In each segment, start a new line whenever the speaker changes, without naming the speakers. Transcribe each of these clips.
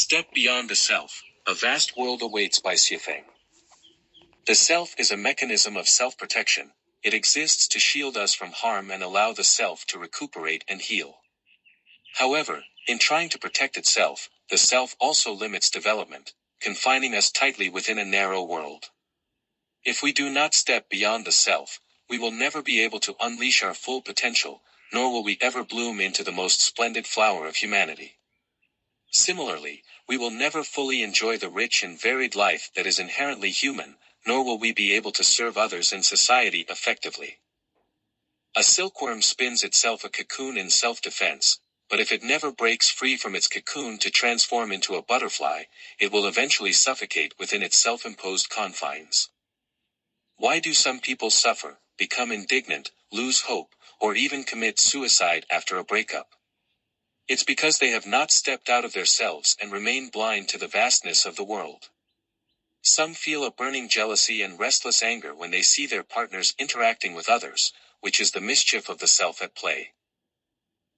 Step beyond the self. A vast world awaits by Xuefeng. The self is a mechanism of self-protection. It exists to shield us from harm and allow the self to recuperate and heal. However, in trying to protect itself, the self also limits development, confining us tightly within a narrow world. If we do not step beyond the self, we will never be able to unleash our full potential, nor will we ever bloom into the most splendid flower of humanity. Similarly, we will never fully enjoy the rich and varied life that is inherently human, nor will we be able to serve others in society effectively. A silkworm spins itself a cocoon in self-defense, but if it never breaks free from its cocoon to transform into a butterfly, it will eventually suffocate within its self-imposed confines. Why do some people suffer, become indignant, lose hope, or even commit suicide after a breakup? It's because they have not stepped out of themselves and remain blind to the vastness of the world. Some feel a burning jealousy and restless anger when they see their partners interacting with others, which is the mischief of the self at play.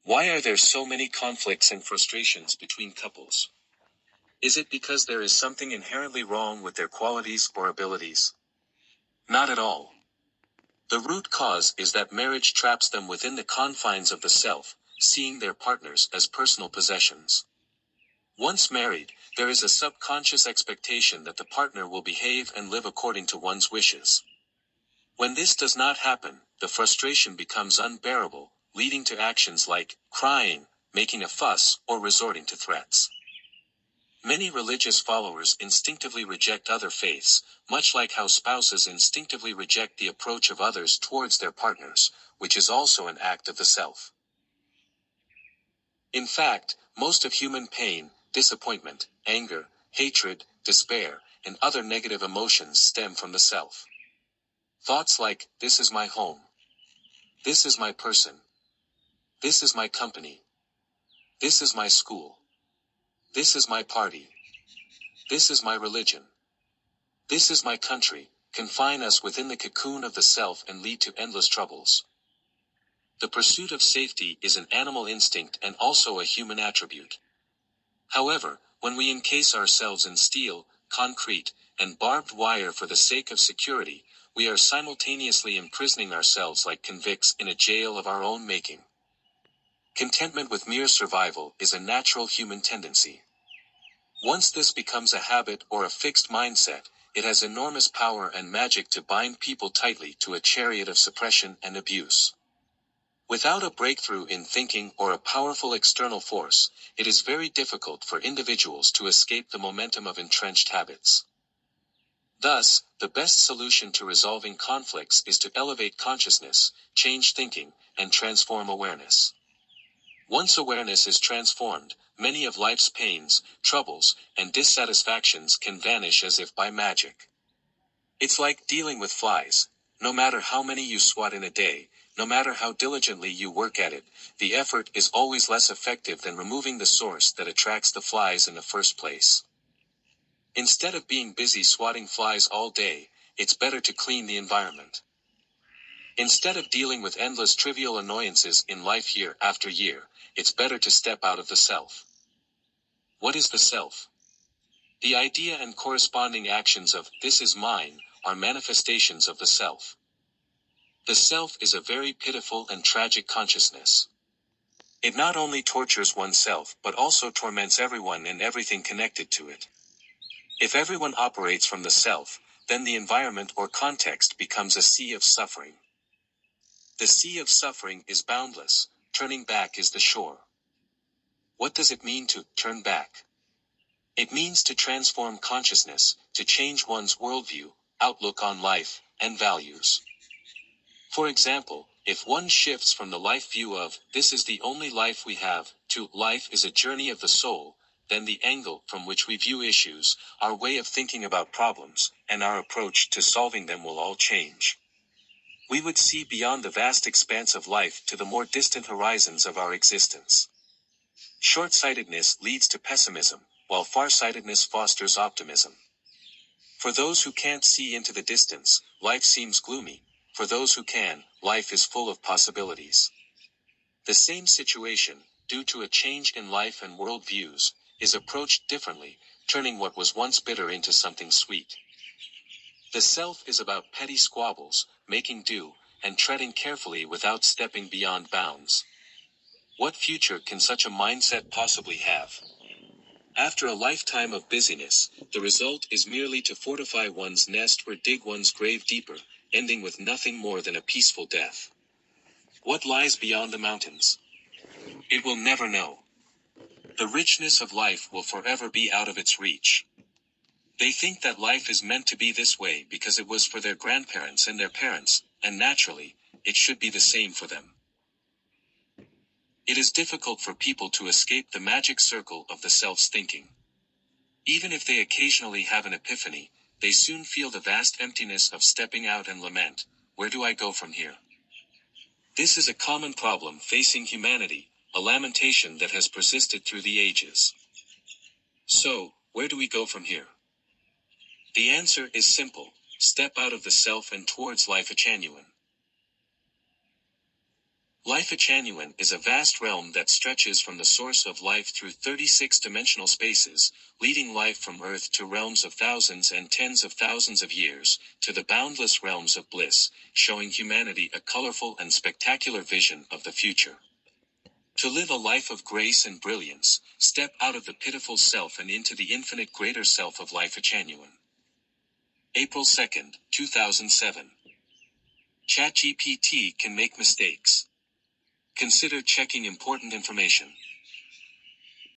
Why are there so many conflicts and frustrations between couples? Is it because there is something inherently wrong with their qualities or abilities? Not at all. The root cause is that marriage traps them within the confines of the self, seeing their partners as personal possessions. Once married, there is a subconscious expectation that the partner will behave and live according to one's wishes. When this does not happen, the frustration becomes unbearable, leading to actions like crying, making a fuss, or resorting to threats. Many religious followers instinctively reject other faiths, much like how spouses instinctively reject the approach of others towards their partners, which is also an act of the self. In fact, most of human pain, disappointment, anger, hatred, despair, and other negative emotions stem from the self. Thoughts like, this is my home. This is my person. This is my company. This is my school. This is my party. This is my religion. This is my country, confine us within the cocoon of the self and lead to endless troubles. The pursuit of safety is an animal instinct and also a human attribute. However, when we encase ourselves in steel, concrete, and barbed wire for the sake of security, we are simultaneously imprisoning ourselves like convicts in a jail of our own making. Contentment with mere survival is a natural human tendency. Once this becomes a habit or a fixed mindset, it has enormous power and magic to bind people tightly to a chariot of suppression and abuse. Without a breakthrough in thinking or a powerful external force, it is very difficult for individuals to escape the momentum of entrenched habits. Thus, the best solution to resolving conflicts is to elevate consciousness, change thinking, and transform awareness. Once awareness is transformed, many of life's pains, troubles, and dissatisfactions can vanish as if by magic. It's like dealing with flies. No matter how many you swat in a day, no matter how diligently you work at it, the effort is always less effective than removing the source that attracts the flies in the first place. Instead of being busy swatting flies all day, it's better to clean the environment. Instead of dealing with endless trivial annoyances in life year after year, it's better to step out of the self. What is the self? The idea and corresponding actions of "this is mine" are manifestations of the self. The self is a very pitiful and tragic consciousness. It not only tortures oneself but also torments everyone and everything connected to it. If everyone operates from the self, then the environment or context becomes a sea of suffering. The sea of suffering is boundless, turning back is the shore. What does it mean to turn back? It means to transform consciousness, to change one's worldview, outlook on life, and values. For example, if one shifts from the life view of, "this is the only life we have," to "life is a journey of the soul," then the angle from which we view issues, our way of thinking about problems, and our approach to solving them will all change. We would see beyond the vast expanse of life to the more distant horizons of our existence. Short-sightedness leads to pessimism, while far-sightedness fosters optimism. For those who can't see into the distance, life seems gloomy. For those who can, life is full of possibilities. The same situation, due to a change in life and world views, is approached differently, turning what was once bitter into something sweet. The self is about petty squabbles, making do, and treading carefully without stepping beyond bounds. What future can such a mindset possibly have? After a lifetime of busyness, the result is merely to fortify one's nest or dig one's grave deeper, ending with nothing more than a peaceful death. What lies beyond the mountains? It will never know. The richness of life will forever be out of its reach. They think that life is meant to be this way because it was for their grandparents and their parents, and naturally, it should be the same for them. It is difficult for people to escape the magic circle of the self's thinking. Even if they occasionally have an epiphany, they soon feel the vast emptiness of stepping out and lament, "Where do I go from here?" This is a common problem facing humanity, a lamentation that has persisted through the ages. So, where do we go from here? The answer is simple: step out of the self and towards Lifechanyuan. Lifechanyuan is a vast realm that stretches from the source of life through 36-dimensional spaces, leading life from Earth to realms of thousands and tens of thousands of years, to the boundless realms of bliss, showing humanity a colorful and spectacular vision of the future. To live a life of grace and brilliance, step out of the pitiful self and into the infinite greater self of Lifechanyuan. April 2, 2007. ChatGPT can make mistakes. Consider checking important information.